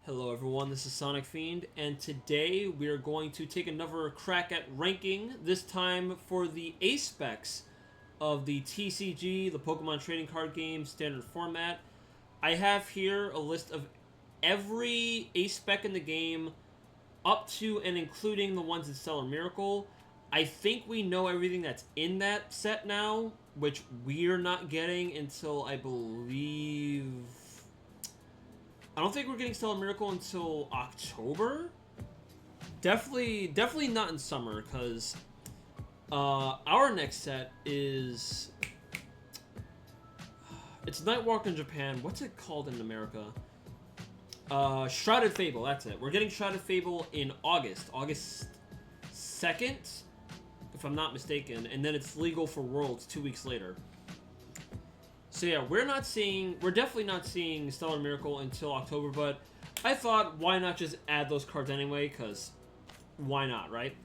Hello everyone, this is Sonic Fiend, and today we are going to take another crack at ranking, this time for the SPECs of the TCG, the Pokemon Trading Card Game standard format. I have here a list of every SPEC in the game, up to and including the ones in Stellar Miracle. I think we know everything that's in that set now, which we're not getting until, I believe... I don't think we're getting Stellar Miracle until October. Definitely not in summer, because our next set is... It's Nightwalker in Japan. What's it called in America? Shrouded Fable, that's it. We're getting Shrouded Fable in August 2nd, if I'm not mistaken, and then it's legal for Worlds 2 weeks later. So yeah, we're definitely not seeing Stellar Miracle until October, but I thought, why not just add those cards anyway, because why not, right?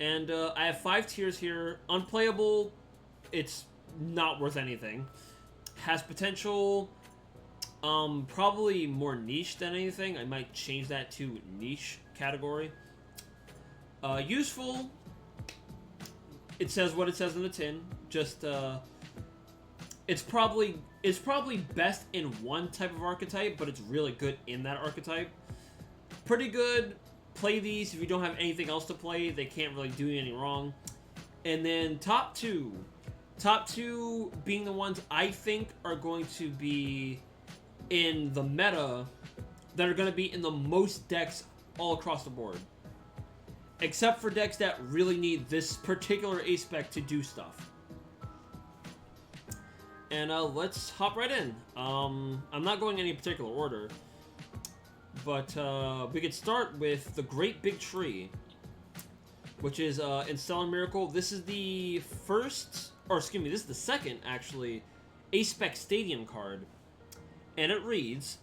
And I have 5 tiers here. Unplayable, it's not worth anything. Has potential, probably more niche than anything. I might change that to niche category. Useful, it says what it says in the tin. Just, It's probably best in one type of archetype, but it's really good in that archetype. Pretty good. Play these if you don't have anything else to play. They can't really do you any wrong. And then top two being the ones I think are going to be in the meta, that are going to be in the most decks all across the board. Except for decks that really need this particular aspect to do stuff. And let's hop right in. I'm not going in any particular order, but we could start with the Great Big Tree, which is in Stellar Miracle. This is the first, or excuse me, this is the second, actually, SPEC Stadium card. And it reads,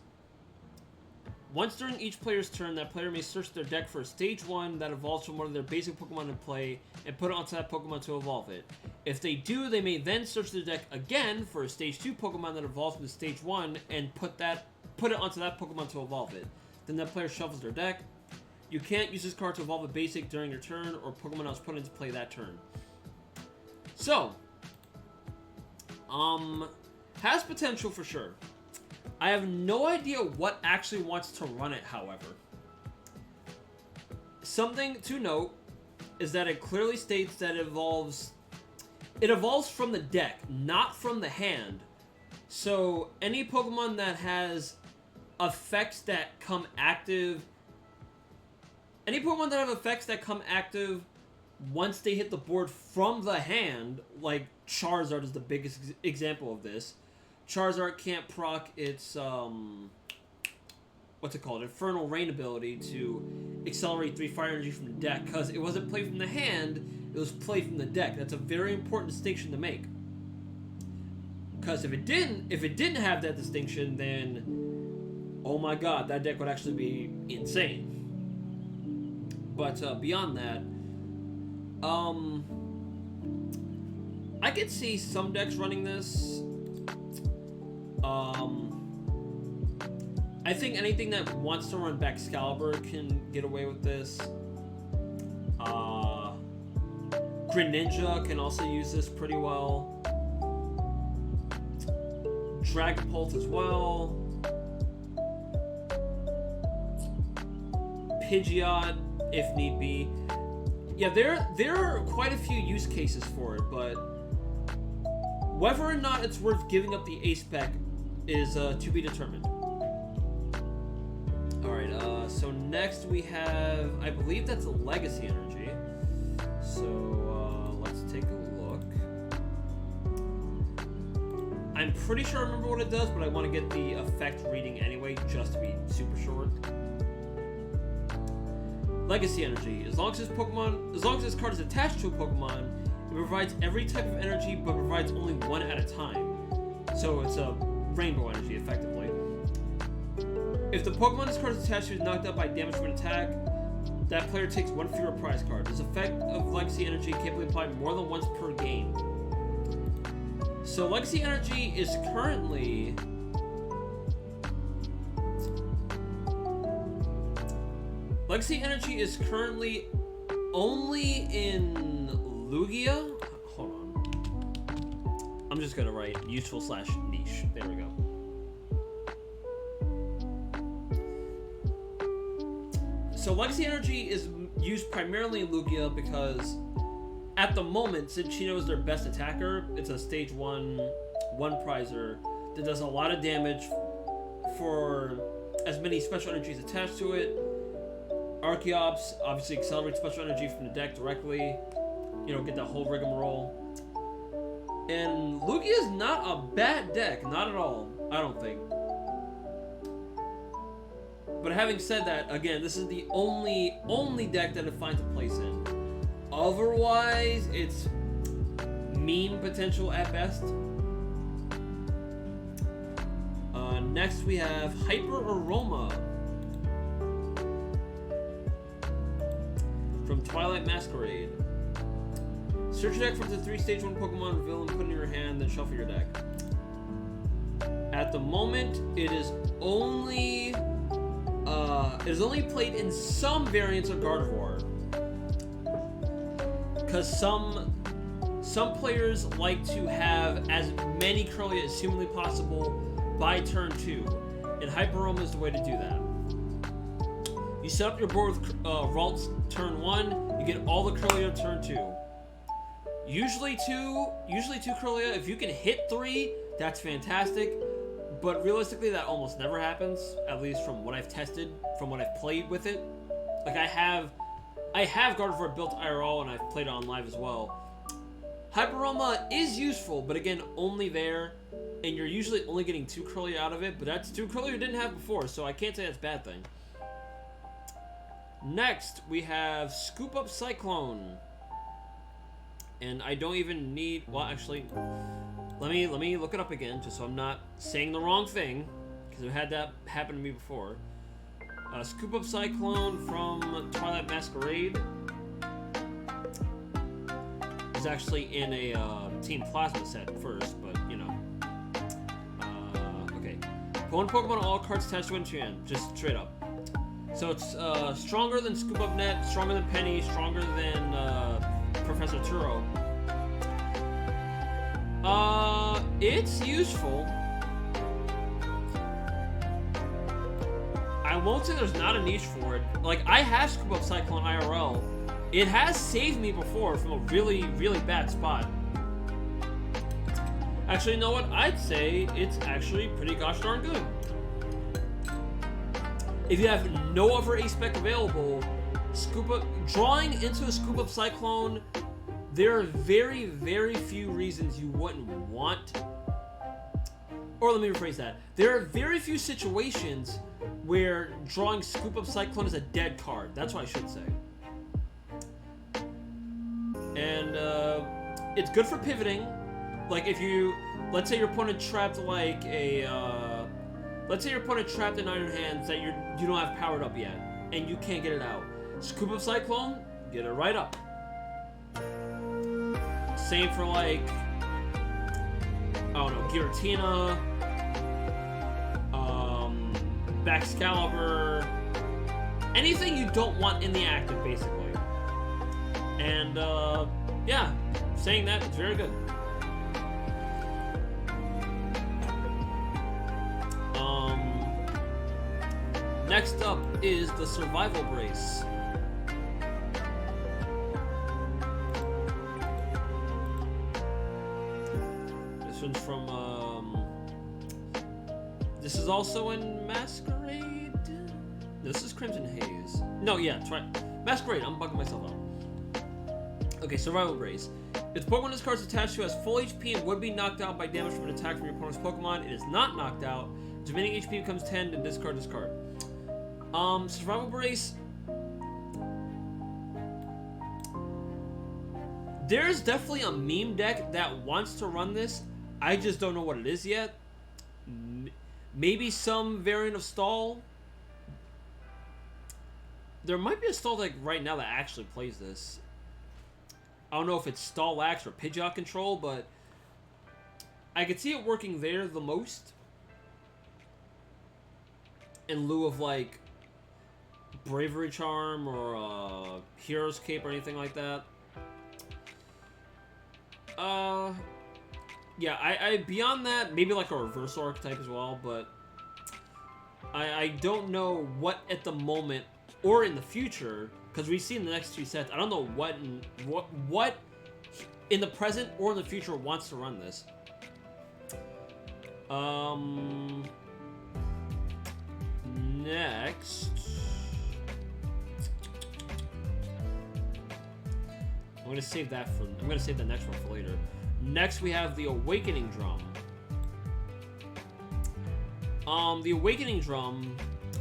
once during each player's turn, that player may search their deck for a Stage 1 that evolves from one of their basic Pokemon in play and put it onto that Pokemon to evolve it. If they do, they may then search their deck again for a Stage 2 Pokemon that evolves from the Stage 1 and put it onto that Pokemon to evolve it. Then that player shuffles their deck. You can't use this card to evolve a basic during your turn or Pokemon else put into play that turn. So, has potential for sure. I have no idea what actually wants to run it, however. Something to note is that it clearly states that it evolves from the deck, not from the hand. So any Pokemon that has effects that come active, once they hit the board from the hand, like Charizard is the biggest example of this. Charizard can't proc its, what's it called? Infernal Rain ability to accelerate 3 fire energy from the deck, because it wasn't played from the hand, it was played from the deck. That's a very important distinction to make. Because if it didn't have that distinction, then, oh my god, that deck would actually be insane. But beyond that, I could see some decks running this. I think anything that wants to run Baxcalibur can get away with this. Greninja can also use this pretty well. Dragapult as well. Pidgeot, if need be. Yeah, there are quite a few use cases for it, but whether or not it's worth giving up the A-Spec is to be determined. Alright, so next we have, I believe that's a Legacy Energy. So, let's take a look. I'm pretty sure I remember what it does, but I want to get the effect reading anyway, just to be super sure. Legacy Energy. As long as this card is attached to a Pokemon, it provides every type of energy, but provides only one at a time. So it's a rainbow energy, effectively. If the Pokemon this card is attached to is knocked out by damage from an attack, that player takes 1 fewer prize card. This effect of Legacy Energy can be applied more than once per game. So Legacy Energy is currently Legacy Energy is currently only in Lugia. Hold on. I'm just gonna write useful / niche. There we go. So Legacy Energy is used primarily in Lugia because at the moment, since Chino is their best attacker, it's a stage 1 prizer that does a lot of damage for as many special energies attached to it. Archeops obviously accelerates special energy from the deck directly. You know, get that whole rigmarole. And Lugia is not a bad deck, not at all, I don't think. But having said that, again, this is the only deck that it finds a place in. Otherwise, it's meme potential at best. Next, we have Hyper Aroma from Twilight Masquerade. Search your deck for the 3 stage 1 Pokemon, reveal them, put in your hand, then shuffle your deck. At the moment, it is only played in some variants of Gardevoir. Because some players like to have as many Curlia as humanly possible by turn 2, and Hyper Aroma is the way to do that. You set up your board with Ralts turn 1, you get all the Curlia turn 2. Usually two Curlia. If you can hit 3, that's fantastic. But realistically, that almost never happens. At least from what I've tested, from what I've played with it. Like I have Gardevoir built IRL and I've played it on live as well. Hyper Aroma is useful, but again, only there. And you're usually only getting 2 Curlia out of it, but that's 2 Curlia you didn't have before, so I can't say that's a bad thing. Next, we have Scoop Up Cyclone. And I don't even need... Well, actually, let me look it up again, just so I'm not saying the wrong thing, because I've had that happen to me before. Scoop Up Cyclone from Twilight Masquerade is actually in a Team Plasma set first, but, you know. Okay. Put 1 Pokemon, all cards attached to it into your hand, just straight up. So it's stronger than Scoop Up Net, stronger than Penny, stronger than Professor Turo. It's useful. I won't say there's not a niche for it. Like, I have Scoop Up Cyclone IRL. It has saved me before from a really, really bad spot. Actually, you know what? I'd say it's actually pretty gosh darn good. If you have no other SPEC available, drawing into a Scoop Up Cyclone, there are very, very few reasons you wouldn't want. Or let me rephrase that. There are very few situations where drawing Scoop Up Cyclone is a dead card. That's what I should say. And it's good for pivoting. Like if you, let's say your opponent trapped like a, let's say your opponent trapped an Iron Hands that you don't have powered up yet, and you can't get it out. Scoop Up Cyclone, get it right up. Same for like, I don't know, Giratina, Baxcalibur, anything you don't want in the active, basically. And yeah, saying that, it's very good. Next up is the Survival Brace. This one's from, this is also in Masquerade? This is Crimson Haze. No, yeah, try Masquerade, I'm bugging myself out. Okay, Survival Brace. If the Pokemon this card is attached to has full HP and would be knocked out by damage from an attack from your opponent's Pokemon, it is not knocked out. Its remaining HP becomes 10, then discard this card. Survival Brace. There's definitely a meme deck that wants to run this. I just don't know what it is yet. Maybe some variant of Stall. There might be a Stall deck right now that actually plays this. I don't know if it's Stall Axe or Pidgeot Control, but I could see it working there the most. In lieu of like Bravery Charm or a Hero's Cape or anything like that. Yeah, I beyond that, maybe like a reversal archetype as well, but I don't know what at the moment or in the future, because we've seen the next 2 sets. I don't know what in the present or in the future wants to run this. Next, I'm gonna save that for. I'm gonna save the next one for later. Next, we have the Awakening Drum. The Awakening Drum,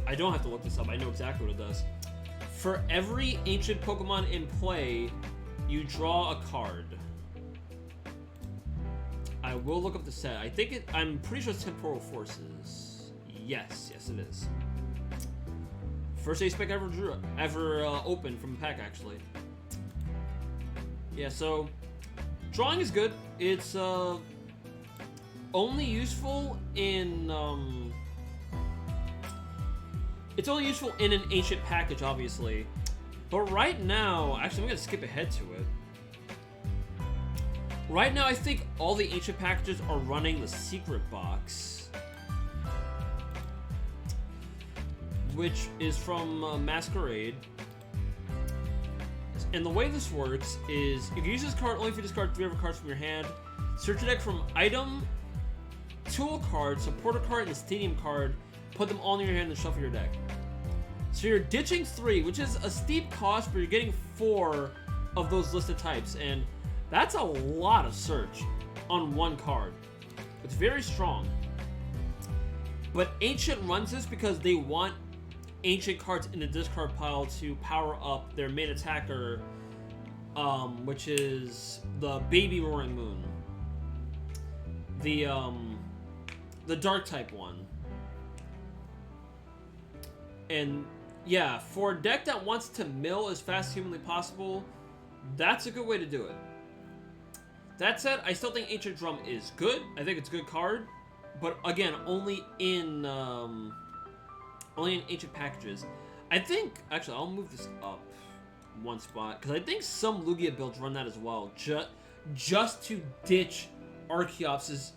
I don't have to look this up. I know exactly what it does. For every ancient Pokemon in play, you draw a card. I will look up the set. I think it. I'm pretty sure it's Temporal Forces. Yes, it is. First SPEC ever opened from a pack, actually. Yeah, so drawing is good. It's only useful in it's only useful in an ancient package, obviously. But right now, actually, I'm gonna skip ahead to it. Right now, I think all the ancient packages are running the secret box, which is from Masquerade. And the way this works is, you can use this card only if you discard 3 other cards from your hand. Search your deck from item, tool card, supporter card, and stadium card. Put them all in your hand and shuffle your deck. So you're ditching 3, which is a steep cost, but you're getting 4 of those listed types. And that's a lot of search on 1 card. It's very strong. But Ancient runs this because they want ancient cards in the discard pile to power up their main attacker, which is the Baby Roaring Moon. The dark type one. And yeah, for a deck that wants to mill as fast as humanly possible, that's a good way to do it. That said, I still think Ancient Drum is good. I think it's a good card, but again, only in ancient packages. I think, actually, I'll move this up 1 spot, because I think some Lugia builds run that as well, just to ditch Archeops as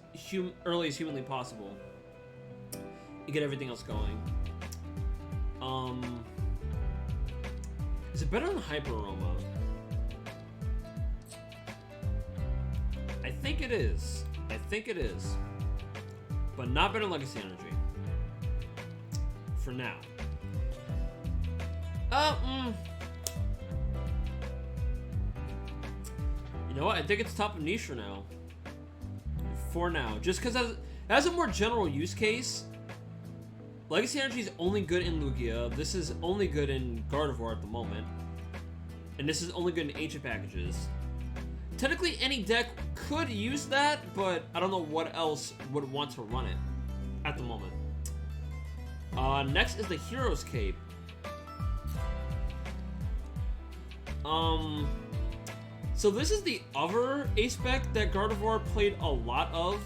early as humanly possible. You get everything else going. Is it better than Hyper Aroma? I think it is. But not better than Legacy Energy. For now. You know what? I think it's top of niche for now. For now. Just because it has a more general use case. Legacy Energy is only good in Lugia. This is only good in Gardevoir at the moment. And this is only good in ancient packages. Technically, any deck could use that, but I don't know what else would want to run it at the moment. Next is the Hero's Cape. So this is the other A-Spec that Gardevoir played a lot of.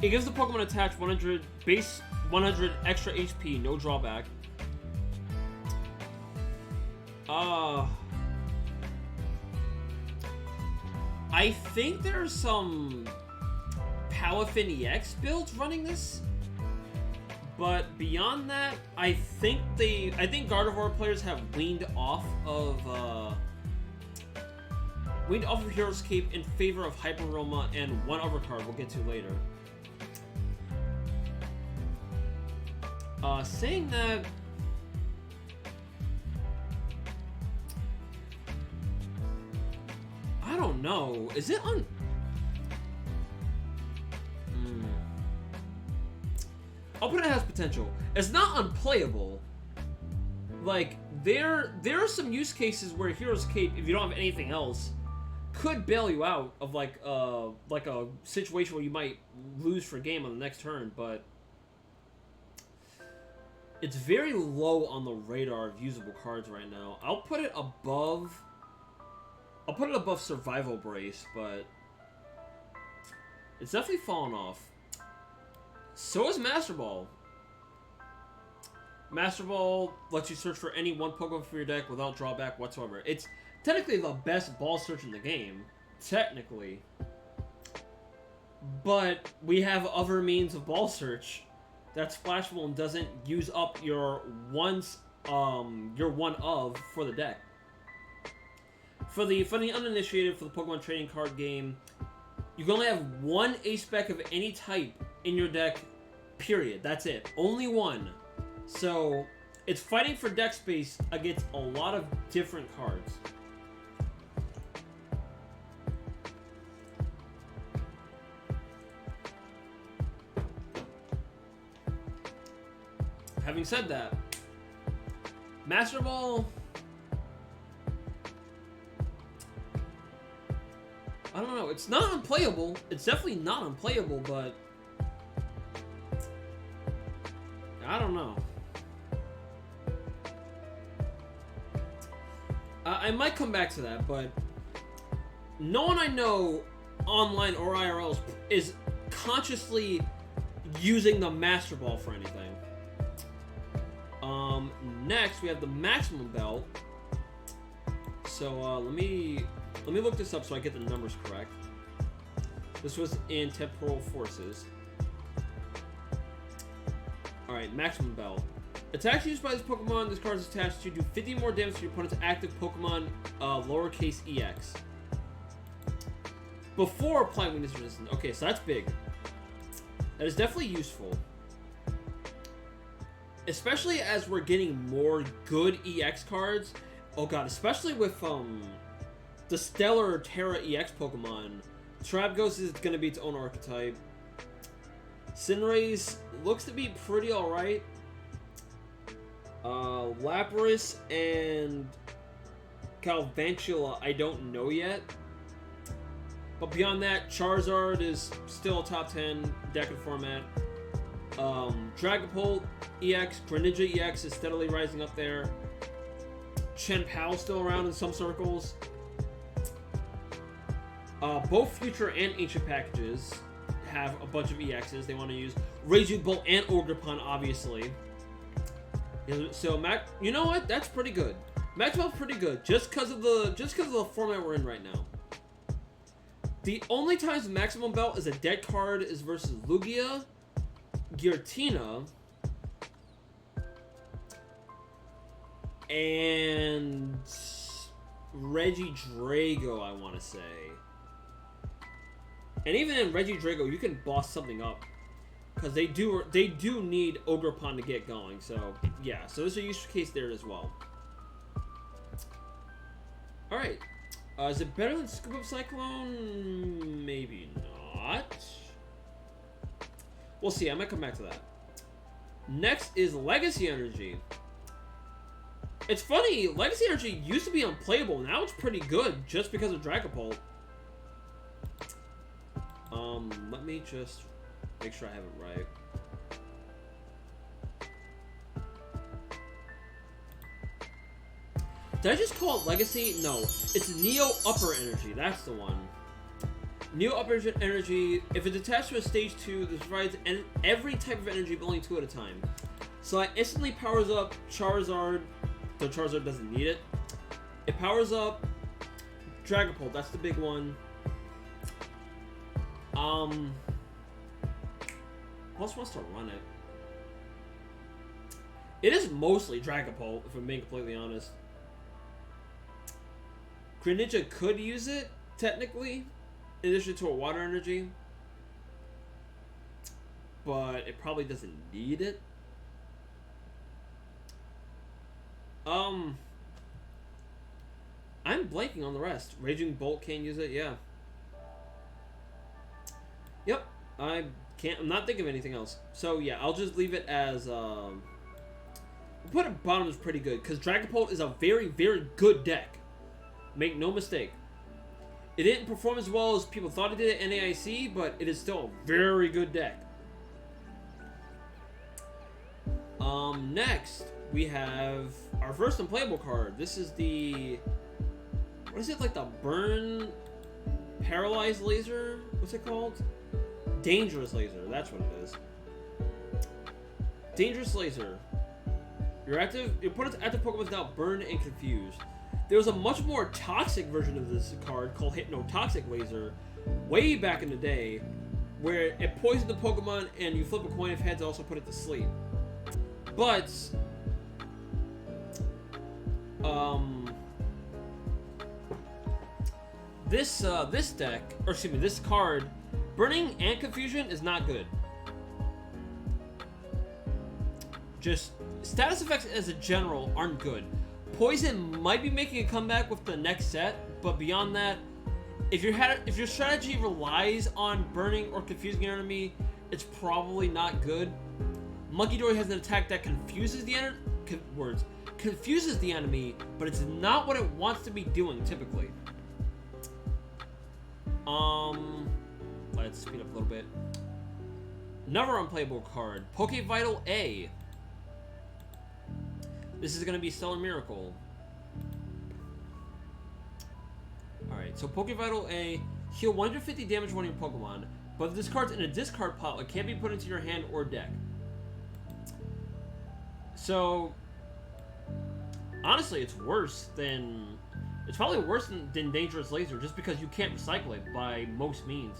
It gives the Pokemon attached 100 base 100 extra HP, no drawback. I think there's some Palafin EX builds running this, but beyond that, I think Gardevoir players have weaned off of Hero's Cape in favor of Hyper Aroma and one other card we'll get to later. Saying that, I don't know. Is it on? I'll put it as potential. It's not unplayable. Like there are some use cases where Hero's Cape, if you don't have anything else, could bail you out of like a situation where you might lose for a game on the next turn, but it's very low on the radar of usable cards right now. I'll put it above Survival Brace, but it's definitely fallen off. So is Master Ball. Master Ball lets you search for any one Pokemon from your deck without drawback whatsoever. It's technically the best ball search in the game. Technically. But we have other means of ball search that's splashable and doesn't use up your one of for the deck. For the uninitiated, for the Pokemon trading card game, you can only have one SPEC of any type in your deck, period. That's it. Only one. So, it's fighting for deck space against a lot of different cards. Having said that, Master Ball, I don't know, it's not unplayable. It's definitely not unplayable, but I don't know. I might come back to that, but no one I know, online or IRL, is consciously using the Master Ball for anything. Next we have the Maximum Belt. So let me look this up so I get the numbers correct. This was in Temporal Forces. Alright, Maximum Belt. Attacks used by this Pokemon this card is attached to do 50 more damage to your opponent's active Pokemon lowercase EX. Before applying weakness resistance. Okay, so that's big. That is definitely useful. Especially as we're getting more good EX cards. Oh god, especially with the Stellar Terra EX Pokemon. Trapghost is going to be its own archetype. Cinderace looks to be pretty alright. Lapras and Galvantula I don't know yet. But beyond that, Charizard is still a top 10 deck and format. Dragapult EX, Greninja EX is steadily rising up there. Chien-Pao still around in some circles. Both Future and Ancient packages have a bunch of EXs they want to use. Raging Bolt and Ogerpon, obviously. So you know what? That's pretty good. Maxwell's pretty good, just because of the format we're in right now. The only times Maximum Belt is a dead card is versus Lugia, Giratina, and Regidrago, I want to say. And even in Regidrago, you can boss something up, because they do need Ogerpon to get going. So yeah, so there's a use case there as well. All right, is it better than Scoop Up Cyclone? Maybe not. We'll see. I might come back to that. Next is Legacy Energy. It's funny, Legacy Energy used to be unplayable. Now it's pretty good just because of Dragapult. Let me just make sure I have it right. Did I just call it Legacy? No. It's Neo Upper Energy. That's the one. Neo Upper Energy, if it's attached to a Stage 2, this provides every type of energy, but only 2 at a time. So it instantly powers up Charizard, though Charizard doesn't need it. It powers up Dragapult, that's the big one. Who else wants to run it? It is mostly Dragapult, if I'm being completely honest. Greninja could use it, technically, in addition to a water energy, but it probably doesn't need it. I'm blanking on the rest. Raging Bolt can't use it, yeah. Yep, I'm not thinking of anything else. So yeah, I'll just leave it as we'll put it bottom is pretty good, because Dragapult is a very, very good deck. Make no mistake. It didn't perform as well as people thought it did at NAIC, but it is still a very good deck. Next, we have our first unplayable card. This is the... What is it, like the Burn Paralyzed Laser? What's it called? Dangerous Laser, that's what it is. Dangerous Laser. Your opponent's active Pokemon is now burned and confused. There was a much more toxic version of this card called Hypnotoxic Laser way back in the day, where it poisoned the Pokemon and you flip a coin if heads to also put it to sleep. But this deck, or excuse me, this card, Burning and Confusion is not good. Just status effects as a general aren't good. Poison might be making a comeback with the next set, but beyond that, if your strategy relies on burning or confusing your enemy, it's probably not good. Munkidori has an attack that confuses the enemy, but it's not what it wants to be doing typically. Let's speed up a little bit. Another unplayable card, Pokevital A. This is going to be Stellar Miracle. Alright, so Pokevital A, heal 150 damage to one of your Pokemon, but if this card's in a discard pile, it can't be put into your hand or deck. So, honestly, it's probably worse than Dangerous Laser, just because you can't recycle it by most means.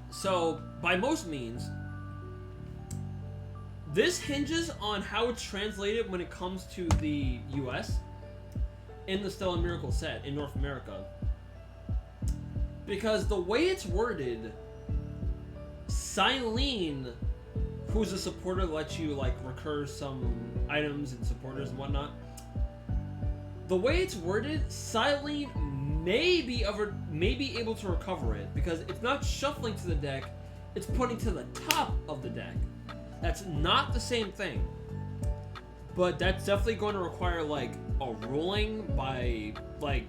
So, by most means, this hinges on how it's translated when it comes to the US in the Stellar Miracle set in North America. Because the way it's worded, Silene, who's a supporter, lets you like recur some items and supporters and whatnot. The way it's worded, Silene may be able to recover it because it's not shuffling to the deck, it's putting to the top of the deck. That's not the same thing. But that's definitely going to require like a ruling by like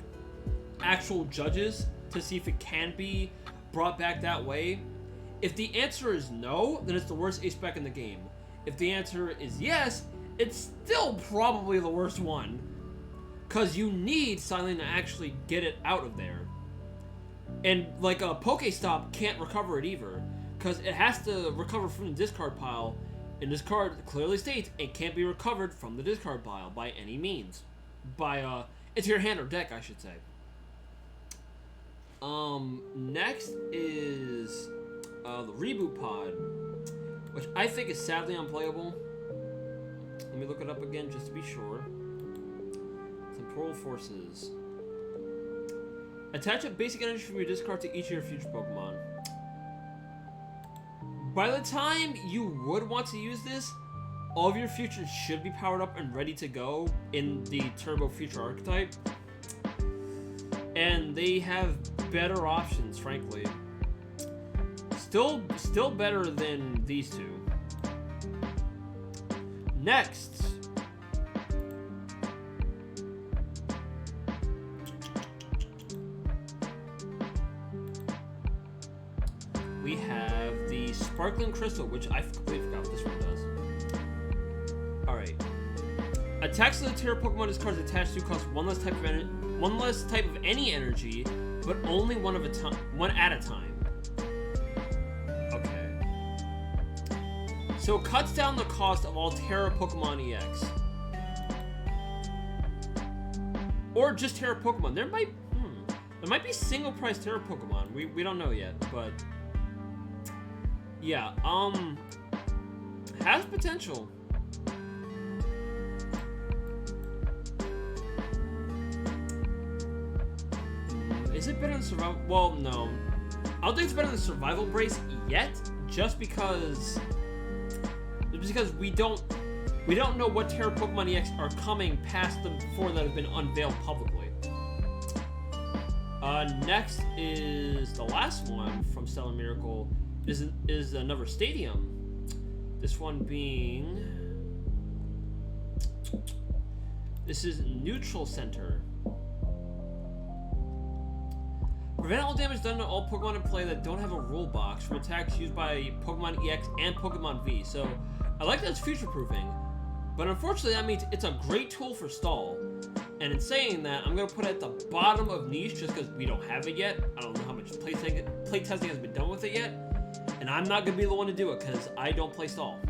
actual judges to see if it can be brought back that way. If the answer is no, then it's the worst SPEC in the game. If the answer is yes, it's still probably the worst one. Because you need Silene to actually get it out of there. And like a Pokestop can't recover it either. Because it has to recover from the discard pile. And this card clearly states it can't be recovered from the discard pile by any means. It's your hand or deck, I should say. Next is the Reboot Pod, which I think is sadly unplayable. Let me look it up again just to be sure. Temporal Forces. Attach a basic energy from your discard to each of your future Pokemon. By the time you would want to use this, all of your futures should be powered up and ready to go in the Turbo Future archetype. And they have better options, frankly. Still better than these two. Next. We have the Sparkling Crystal, which I completely forgot what this one does. Alright. Attacks to the Terra Pokemon this card is attached to cost one less type of any energy, but only one at a time. Okay. So it cuts down the cost of all Terra Pokemon EX. Or just Terra Pokemon. There might be single price Terra Pokemon. We don't know yet, but yeah, has potential. Is it better than Survival? Well, no. I don't think it's better than Survival Brace yet, just because we don't know what Terra Pokemon EX are coming past the 4 that have been unveiled publicly. Next is the last one from Stellar Miracle is another stadium. This one being this is Neutral Center. Prevent all damage done to all Pokemon in play that don't have a rule box from attacks used by Pokemon EX and Pokemon V. So, I like that it's future-proofing, but unfortunately that means it's a great tool for stall. And in saying that, I'm going to put it at the bottom of niche just because we don't have it yet. I don't know how much play testing has been done with it yet. And I'm not going to be the one to do it because I don't play stall.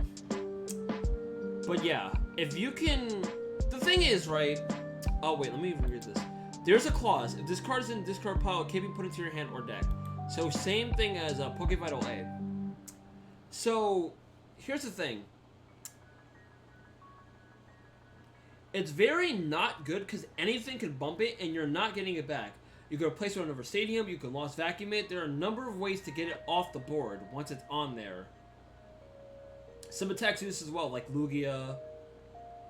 But yeah, if you can... The thing is, right... Oh, wait, let me even read this. There's a clause. If this card is in the discard pile, it can't be put into your hand or deck. So same thing as Pokevital A. So, here's the thing. It's very not good because anything can bump it and you're not getting it back. You can replace it on another stadium, you can lost vacuum it. There are a number of ways to get it off the board once it's on there. Some attacks do this as well, like Lugia,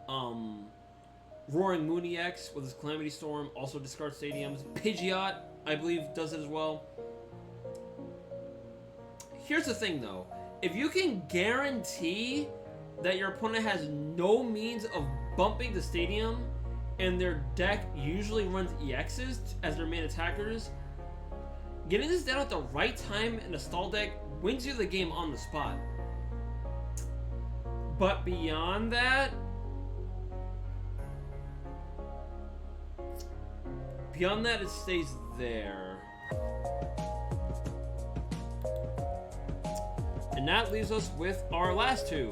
Roaring Moon EX with his Calamity Storm, also discard stadiums. Pidgeot, I believe, does it as well. Here's the thing, though. If you can guarantee that your opponent has no means of bumping the stadium, and their deck usually runs EXs as their main attackers, getting this down at the right time in a stall deck wins you the game on the spot. But beyond that, it stays there. And that leaves us with our last two.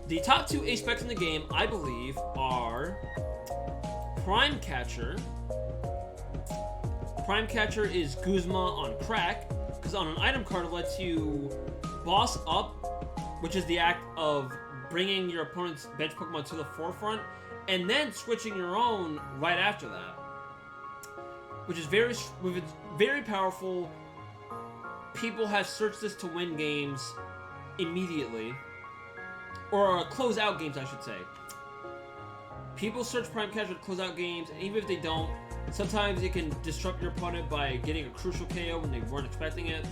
The top two SPECs in the game, I believe, are Prime Catcher. Prime Catcher is Guzma on crack, because on an item card it lets you boss up, which is the act of bringing your opponent's bench Pokemon to the forefront, and then switching your own right after that. Which is very powerful. People have searched this to win games immediately. Or close out games, I should say. People search Prime Catcher to close out games, and even if they don't, sometimes it can disrupt your opponent by getting a crucial KO when they weren't expecting it.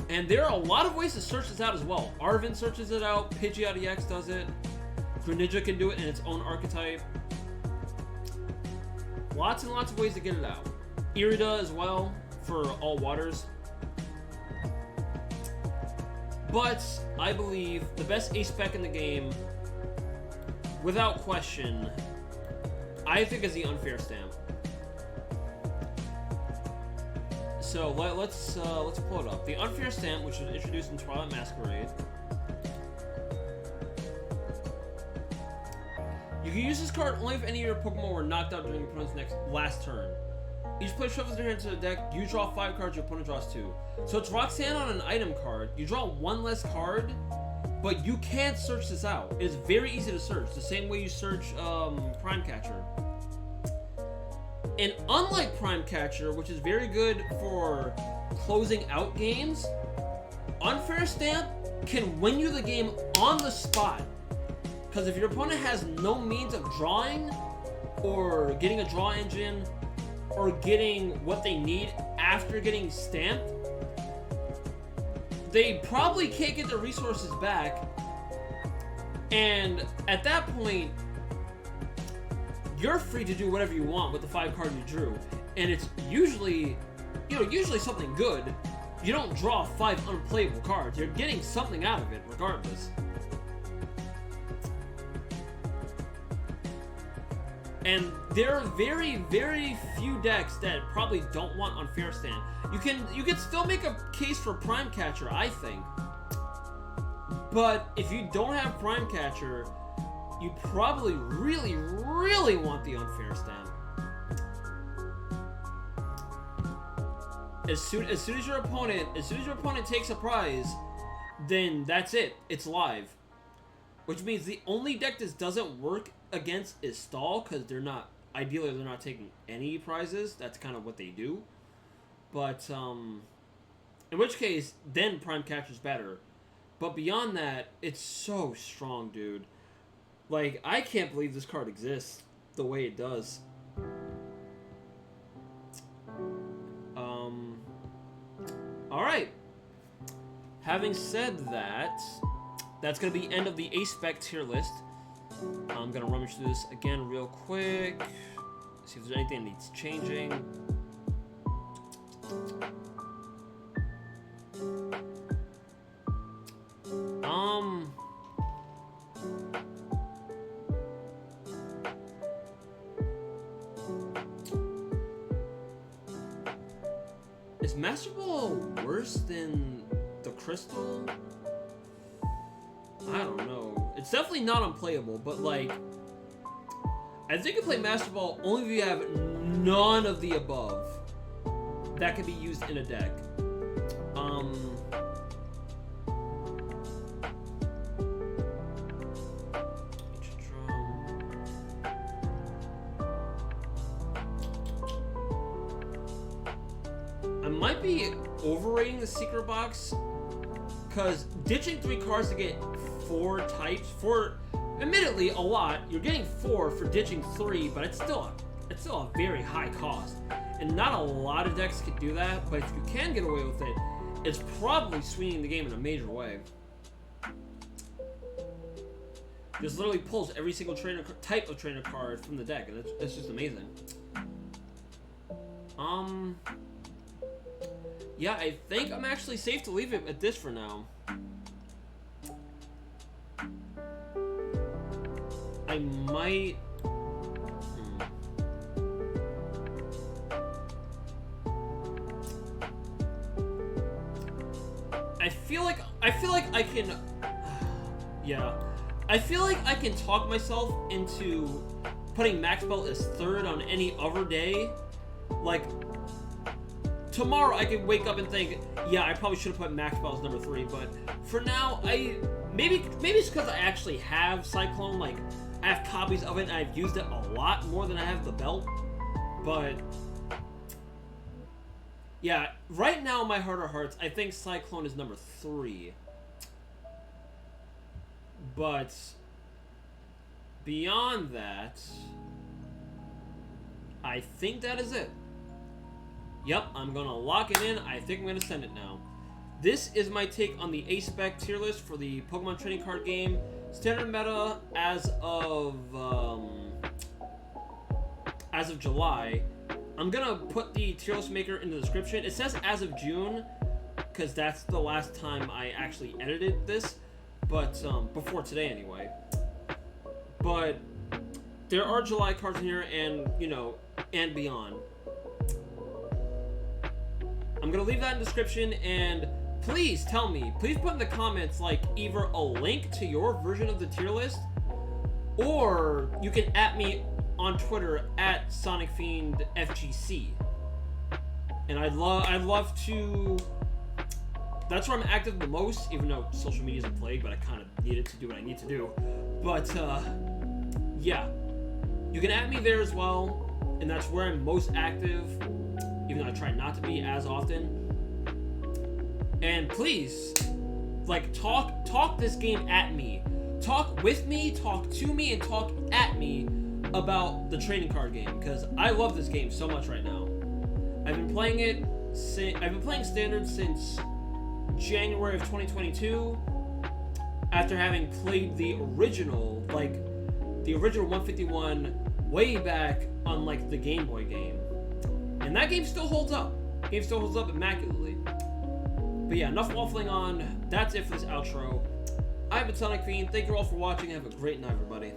And there are a lot of ways to search this out as well. Arven searches it out, Pidgeot EX does it, Greninja can do it in its own archetype. Lots and lots of ways to get it out. Irida as well, for all waters. But I believe the best SPEC in the game, without question, I think is the Unfair Stamp. So let's pull it up. The Unfair Stamp, which was introduced in Twilight Masquerade. You can use this card only if any of your Pokemon were knocked out during your opponent's last turn. Each player shuffles their hand to the deck, you draw 5 cards, your opponent draws 2. So it's Roxanne on an item card, you draw 1 less card, but you can't search this out. It is very easy to search, the same way you search Prime Catcher. And unlike Prime Catcher, which is very good for closing out games, Unfair Stamp can win you the game on the spot. Because if your opponent has no means of drawing, or getting a draw engine, or getting what they need after getting stamped, they probably can't get their resources back. And at that point, you're free to do whatever you want with the 5 cards you drew. And it's usually, usually something good. You don't draw 5 unplayable cards. You're getting something out of it regardless. And there are very, very few decks that probably don't want Unfair Stand. You can still make a case for Prime Catcher, I think. But if you don't have Prime Catcher, you probably really, really want the Unfair Stand. As soon as your opponent takes a prize, then that's it. It's live. Which means the only deck this doesn't work against is Stall, because ideally they're not taking any prizes. That's kind of what they do. But in which case, then Prime Catcher's better. But beyond that, it's so strong, dude. Like, I can't believe this card exists the way it does. Alright. Having said that, that's going to be end of the SPEC tier list. I'm going to rummage through this again real quick. See if there's anything that needs changing. Is Master Ball worse than the Crystal? I don't know. It's definitely not unplayable, but like, I think you play Master Ball only if you have none of the above that can be used in a deck. I might be overrating the secret box, because ditching 3 cards to get 4 types, admittedly a lot. You're getting 4 for ditching 3, but it's still a very high cost, and not a lot of decks can do that. But if you can get away with it, it's probably swinging the game in a major way. This literally pulls every single type of trainer card from the deck, and it's just amazing. Yeah, I think I'm actually safe to leave it at this for now. I might... I feel like I can... yeah. I feel like I can talk myself into putting Max Belt as 3rd on any other day. Like, tomorrow I could wake up and think, yeah, I probably should have put Max Belt as number 3, but for now, maybe it's because I actually have Cyclone, like, I have copies of it and I've used it a lot more than I have the belt, but yeah, right now in my heart of hearts, I think Cyclone is number 3, but beyond that, I think that is it. Yep, I'm going to lock it in. I think I'm going to send it now. This is my take on the SPEC tier list for the Pokemon trading card game. Standard meta as of July. I'm going to put the tier list maker in the description. It says as of June, because that's the last time I actually edited this. But, before today anyway. But there are July cards in here and, you know, and beyond. I'm going to leave that in the description, and please tell me, please put in the comments, like, either a link to your version of the tier list, or you can @ me on Twitter at SonicFiendFGC. And I'd love to... That's where I'm active the most, even though social media is a plague, but I kind of needed to do what I need to do. But, yeah. You can @ me there as well, and that's where I'm most active, even though I try not to be as often. And please, like, talk this game at me. Talk with me, talk to me, and talk at me about the trading card game, because I love this game so much right now. I've been playing Standard since January of 2022, after having played the original 151 way back on, like, the Game Boy game. And that game still holds up. The game still holds up immaculately. But yeah, enough waffling on. That's it for this outro. I've been Sonic Fiend. Thank you all for watching. Have a great night, everybody.